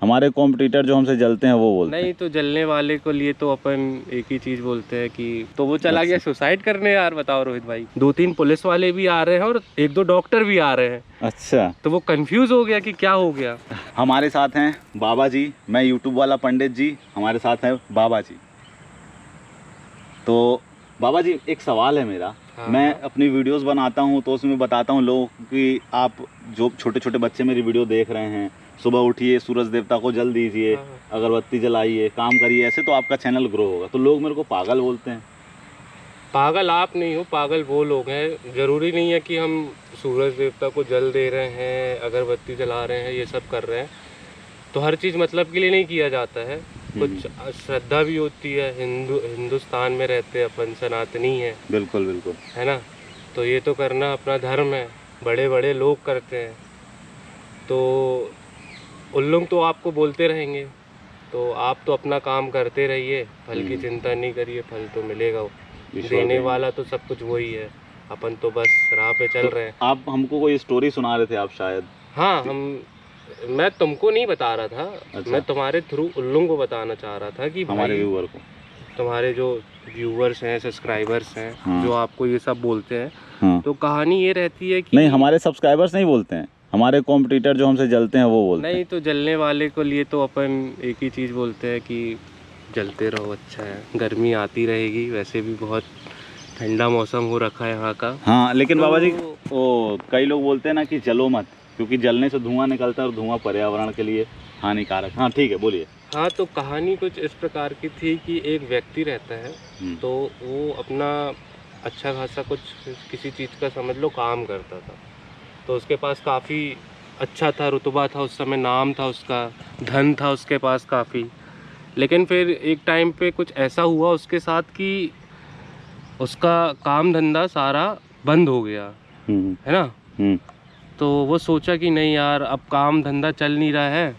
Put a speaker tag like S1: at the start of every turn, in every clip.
S1: हमारे कॉम्पिटिटर जो हमसे जलते हैं वो बोलते हैं।
S2: नहीं तो जलने वाले को लिए तो अपन एक ही चीज बोलते हैं कि तो वो चला गया सुसाइड करने। यार बताओ रोहित भाई, 2-3 पुलिस वाले भी आ रहे हैं और 1-2 डॉक्टर भी आ रहे हैं।
S1: अच्छा,
S2: तो वो कंफ्यूज हो गया कि क्या हो गया।
S1: हमारे साथ हैं बाबा जी, मैं यूट्यूब वाला पंडित जी, हमारे साथ हैं बाबा जी। तो बाबा जी एक सवाल है मेरा।
S2: हाँ,
S1: मैं
S2: हाँ।
S1: अपनी वीडियोस बनाता हूँ तो उसमें बताता हूँ लोगों कि आप जो छोटे छोटे बच्चे मेरी वीडियो देख रहे हैं, सुबह उठिए, सूरज देवता को जल दीजिए,
S2: हाँ।
S1: अगरबत्ती जलाइए, काम करिए, ऐसे तो आपका चैनल ग्रो होगा। तो लोग मेरे को पागल बोलते हैं।
S2: पागल आप नहीं हो, पागल वो लोग हैं। जरूरी नहीं है कि हम सूरज देवता को जल दे रहे हैं, अगरबत्ती जला रहे हैं, ये सब कर रहे हैं। तो हर चीज़ मतलब के लिए नहीं किया जाता है। कुछ श्रद्धा भी होती है। हिंदुस्तान में रहते अपन, सनातनी है।
S1: बिल्कुल बिल्कुल,
S2: है ना। तो ये तो करना अपना धर्म है, बड़े बड़े लोग करते हैं। तो उन लोग तो आपको बोलते रहेंगे, तो आप तो अपना काम करते रहिए, फल की चिंता नहीं करिए, फल तो मिलेगा। देने वाला तो सब कुछ वही है, अपन तो बस राह पे चल रहे हैं।
S1: आप हमको कोई स्टोरी सुना रहे थे आप शायद।
S2: हाँ, मैं तुमको नहीं बता रहा था।
S1: अच्छा।
S2: मैं तुम्हारे थ्रू उन लोगों को बताना चाह रहा था कि
S1: हमारे
S2: भाई,
S1: व्यूअर को,
S2: तुम्हारे जो व्यूअर्स हैं, सब्सक्राइबर्स हैं,
S1: हाँ।
S2: जो आपको ये सब बोलते हैं,
S1: हाँ।
S2: तो कहानी ये रहती है कि
S1: नहीं, हमारे सब्सक्राइबर्स नहीं बोलते हैं, हमारे कॉम्पिटिटर जो हमसे जलते हैं वो बोलते हैं।
S2: नहीं तो जलने वाले को लिए तो अपन एक ही चीज़ बोलते हैं कि जलते रहो, अच्छा है। गर्मी आती रहेगी, वैसे भी बहुत ठंडा मौसम हो रखा है यहाँ का।
S1: हाँ, लेकिन
S2: तो
S1: बाबा जी वो कई लोग बोलते हैं ना कि जलो मत, क्योंकि जलने से धुआं निकलता है और धुआं पर्यावरण के लिए हानिकारक। हाँ ठीक है, बोलिए।
S2: हाँ, तो कहानी कुछ इस प्रकार की थी कि एक व्यक्ति रहता है, तो वो अपना अच्छा खासा कुछ किसी चीज़ का समझ लो काम करता था। तो उसके पास काफ़ी अच्छा था, रुतबा था उस समय, नाम था उसका, धन था उसके पास काफ़ी। लेकिन फिर एक टाइम पे कुछ ऐसा हुआ उसके साथ कि उसका काम धंधा सारा बंद हो गया, है ना। तो वो सोचा कि नहीं यार, अब काम धंधा चल नहीं रहा है,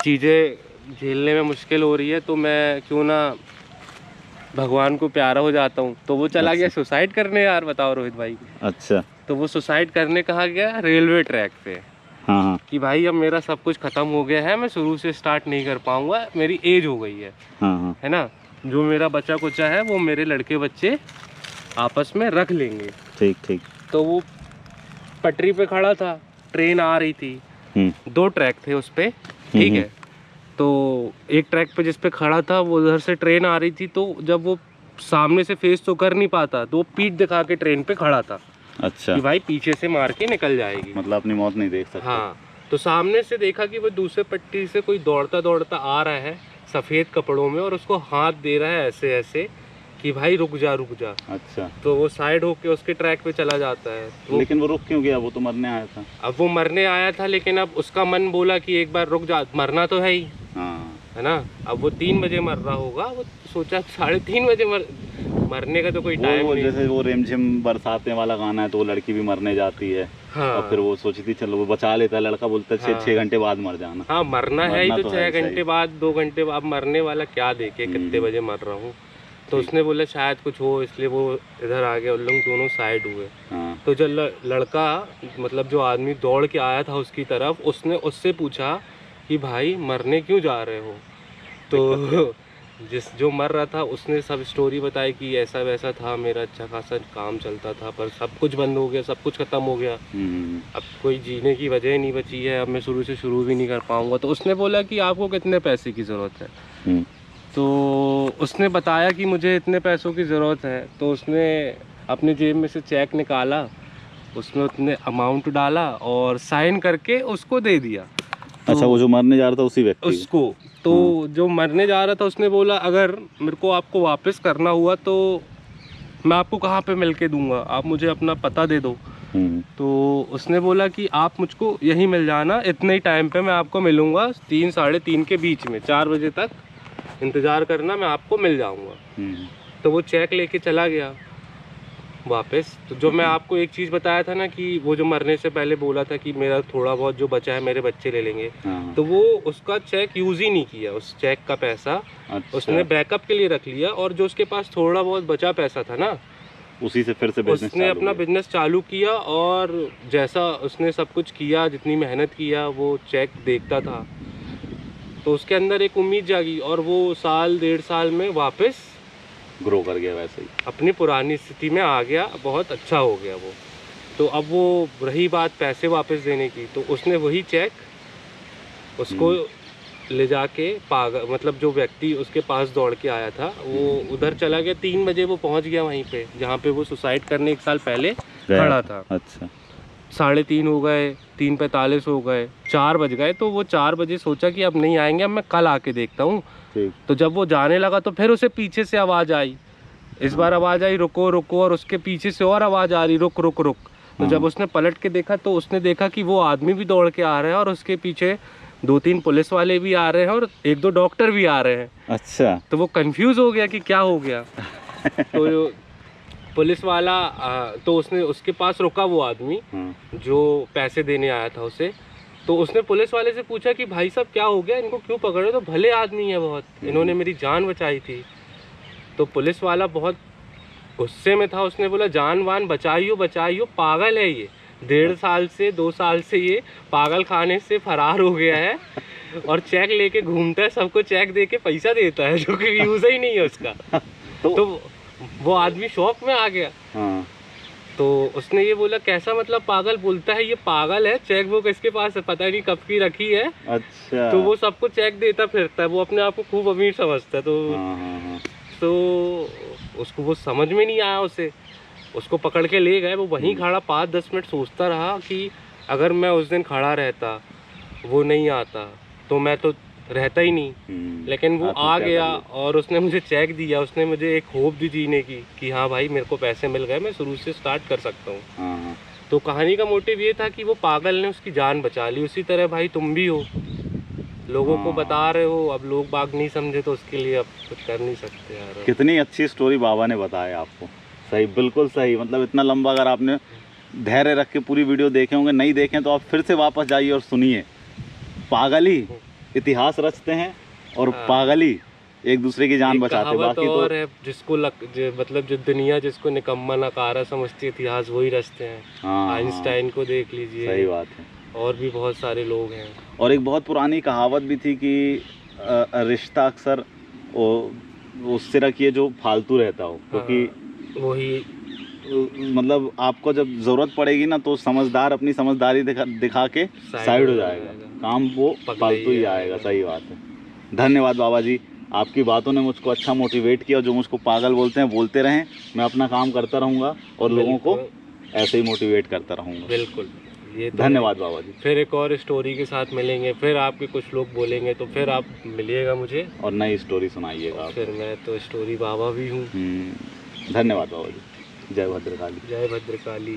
S2: चीज़ें झेलने में मुश्किल हो रही है, तो मैं क्यों ना भगवान को प्यारा हो जाता हूँ। तो वो चला गया सुसाइड करने। यार बताओ रोहित भाई।
S1: अच्छा।
S2: तो वो सुसाइड करने कहाँ गया? रेलवे ट्रैक पे।
S1: हाँ हाँ।
S2: कि भाई अब मेरा सब कुछ ख़त्म हो गया है, मैं शुरू से स्टार्ट नहीं कर पाऊँगा, मेरी एज हो गई है।
S1: हाँ हाँ।
S2: है ना। जो मेरा बचा कुचा है वो मेरे लड़के बच्चे आपस में रख लेंगे।
S1: ठीक ठीक।
S2: तो वो पटरी पे खड़ा था, ट्रेन आ रही थी, 2 ट्रैक थे उस पे, ठीक है। तो एक ट्रैक पे जिस पे खड़ा था, वो उधर से ट्रेन आ रही थी, तो जब वो सामने से फेस तो कर नहीं पाता, तो वो पीठ दिखा के ट्रेन पे खड़ा था।
S1: अच्छा,
S2: कि भाई पीछे से मार के निकल जाएगी,
S1: मतलब अपनी मौत नहीं देख सकते।
S2: हाँ। तो सामने से देखा कि वो दूसरे पट्टी से कोई दौड़ता दौड़ता आ रहा है सफ़ेद कपड़ों में, और उसको हाथ दे रहा है ऐसे ऐसे कि भाई रुक जा रुक जा।
S1: अच्छा।
S2: तो वो साइड होके उसके ट्रैक पे चला जाता है। तो
S1: लेकिन वो रुक क्यों गया? वो तो मरने आया था।
S2: अब वो मरने आया था, लेकिन अब उसका मन बोला कि एक बार रुक जा, मरना तो है ही,
S1: हाँ।
S2: है ना। अब वो 3 बजे मर रहा होगा, वो सोचा 3:30 बजे मरने का तो कोई टाइम नहीं।
S1: जैसे वो रिमझिम बरसाते वाला गाना है, तो वो लड़की भी मरने जाती है।
S2: हाँ।
S1: और फिर वो सोचती चलो वो बचा लेता है, लड़का बोलता है 6 घंटे बाद मर जाना।
S2: हाँ, मरना है ही, तो 6
S1: है,
S2: घंटे बाद, 2 घंटे बाद। मरने वाला क्या देखे कितने बजे मर रहा हूँ। तो उसने बोला शायद कुछ हो, इसलिए वो इधर आ गया, उन लोग दोनों साइड हुए।
S1: हाँ।
S2: तो जब लड़का, मतलब जो आदमी दौड़ के आया था उसकी तरफ, उसने उससे पूछा कि भाई मरने क्यों जा रहे हो। तो जो मर रहा था उसने सब स्टोरी बताई कि ऐसा वैसा था, मेरा अच्छा खासा काम चलता था, पर सब कुछ बंद हो गया, सब कुछ ख़त्म हो गया, अब कोई जीने की वजह नहीं बची है, अब मैं शुरू से शुरू भी नहीं कर पाऊँगा। तो उसने बोला कि आपको कितने पैसे की ज़रूरत है। तो उसने बताया कि मुझे इतने पैसों की ज़रूरत है। तो उसने अपनी जेब में से चेक निकाला, उसमें उतने अमाउंट डाला और साइन करके उसको दे दिया। तो
S1: अच्छा, वो जो मरने जा रहा था उसी व्यक्ति
S2: उसको, तो जो मरने जा रहा था उसने बोला अगर मेरे को आपको वापस करना हुआ तो मैं आपको कहाँ पे मिल के दूँगा, आप मुझे अपना पता दे दो। तो उसने बोला कि आप मुझको यहीं मिल जाना, इतने ही टाइम पे मैं आपको मिलूँगा, 3 साढ़े 3 के बीच में, 4 बजे तक इंतज़ार करना, मैं आपको मिल जाऊँगा। तो वो चेक लेके चला गया वापस। तो जो मैं आपको एक चीज़ बताया था ना कि वो जो मरने से पहले बोला था कि मेरा थोड़ा बहुत जो बचा है मेरे बच्चे ले लेंगे, तो वो उसका चेक यूज़ ही नहीं किया, उस चेक का पैसा। अच्छा। उसने बैकअप के लिए रख लिया, और जो उसके पास थोड़ा बहुत बचा पैसा था ना,
S1: उसी से फिर से
S2: उसने अपना बिजनेस चालू किया। और जैसा उसने सब कुछ किया, जितनी मेहनत किया, वो चेक देखता था तो उसके अंदर एक उम्मीद जागी और वो साल 1.5 साल में वापस
S1: ग्रो कर गया वैसे ही,
S2: अपनी पुरानी स्थिति में आ गया, बहुत अच्छा हो गया वो। तो अब वो रही बात पैसे वापस देने की, तो उसने वही चेक उसको ले जाके मतलब जो व्यक्ति उसके पास दौड़ के आया था वो उधर चला गया। 3 बजे वो पहुंच गया वहीं पे जहाँ पे वो सुसाइड करने 1 साल पहले खड़ा था।
S1: अच्छा,
S2: 3:30 हो गए, 3:45 हो गए, 4 बज गए। तो वो 4 बजे सोचा कि अब नहीं आएंगे, अब मैं कल आके देखता हूँ। तो जब वो जाने लगा तो फिर उसे पीछे से आवाज़ आई, इस बार आवाज़ आई रुको रुको, और उसके पीछे से और आवाज़ आ रही रुक रुक रुक। तो जब उसने पलट के देखा तो उसने देखा कि वो आदमी भी दौड़ के आ रहा है और उसके पीछे 2-3 पुलिस वाले भी आ रहे हैं और 1-2 डॉक्टर भी आ रहे हैं।
S1: अच्छा,
S2: तो वो कंफ्यूज हो गया कि क्या हो गया। तो पुलिस वाला तो उसने उसके पास रुका वो आदमी जो पैसे देने आया था उसे। तो उसने पुलिस वाले से पूछा कि भाई साहब क्या हो गया, इनको क्यों पकड़े? तो भले आदमी है बहुत, इन्होंने मेरी जान बचाई थी। तो पुलिस वाला बहुत गुस्से में था, उसने बोला जान वान बचाइयो बचाइयो, पागल है ये, 1.5 साल से 2 साल से ये पागल खाने से फरार हो गया है और चेक लेके घूमता है, सबको चेक दे के पैसा देता है जो कि यूज ही नहीं है उसका। तो वो आदमी शौक में आ गया। तो उसने ये बोला कैसा मतलब पागल? बोलता है ये पागल है, चेक बुक इसके पास है, पता नहीं कब की रखी है।
S1: अच्छा,
S2: तो वो सबको चेक देता फिरता है, वो अपने आप को खूब अमीर समझता है। तो उसको वो समझ में नहीं आया, उसको पकड़ के ले गए। वो वहीं खड़ा 5-10 मिनट सोचता रहा कि अगर मैं उस दिन खड़ा रहता, वो नहीं आता, तो मैं तो रहता ही नहीं। लेकिन वो आ गया और उसने मुझे चेक दिया, उसने मुझे एक होप दी जीने की कि हाँ भाई मेरे को पैसे मिल गए, मैं शुरू से स्टार्ट कर सकता हूँ। तो कहानी का मोटिव ये था कि वो पागल ने उसकी जान बचा ली। उसी तरह भाई तुम भी हो, लोगों को बता रहे हो, अब लोग बाग नहीं समझे तो उसके लिए अब कुछ कर नहीं सकते यार।
S1: कितनी अच्छी स्टोरी बाबा ने बताया आपको, सही, बिल्कुल सही। मतलब इतना लंबा अगर आपने धैर्य रख के पूरी वीडियो देखे होंगे, नहीं देखें तो आप फिर से वापस जाइए और सुनिए। पागल ही इतिहास रचते हैं और पागल ही एक दूसरे की जान बचाते हैं। बाकी तो
S2: और है जिसको मतलब जो दुनिया जिसको निकम्मा नकारा समझती है, इतिहास वही रचते हैं। आइंस्टाइन को देख लीजिए,
S1: सही बात है,
S2: और भी बहुत सारे लोग हैं। और
S1: एक बहुत पुरानी कहावत भी थी कि रिश्ता अक्सर उससे रखिए जो फालतू रहता हो, क्योंकि वही मतलब आपको जब ज़रूरत पड़ेगी ना तो समझदार अपनी समझदारी दिखा के साइड हो जाएगा, काम वो फालतू ही आएगा। सही बात है। धन्यवाद बाबा जी, आपकी बातों ने मुझको अच्छा मोटिवेट किया। जो मुझको पागल बोलते हैं बोलते रहें, मैं अपना काम करता रहूँगा और लोगों को ऐसे ही मोटिवेट करता रहूँगा।
S2: बिल्कुल, ये तो
S1: धन्यवाद बाबा जी।
S2: फिर एक और स्टोरी के साथ मिलेंगे, फिर आपके कुछ लोग बोलेंगे तो फिर आप मिलिएगा मुझे और
S1: नई स्टोरी सुनाइएगा।
S2: फिर मैं तो स्टोरी बाबा भी हूँ।
S1: धन्यवाद बाबा जी। जय भद्रकाली।
S2: जय भद्रकाली।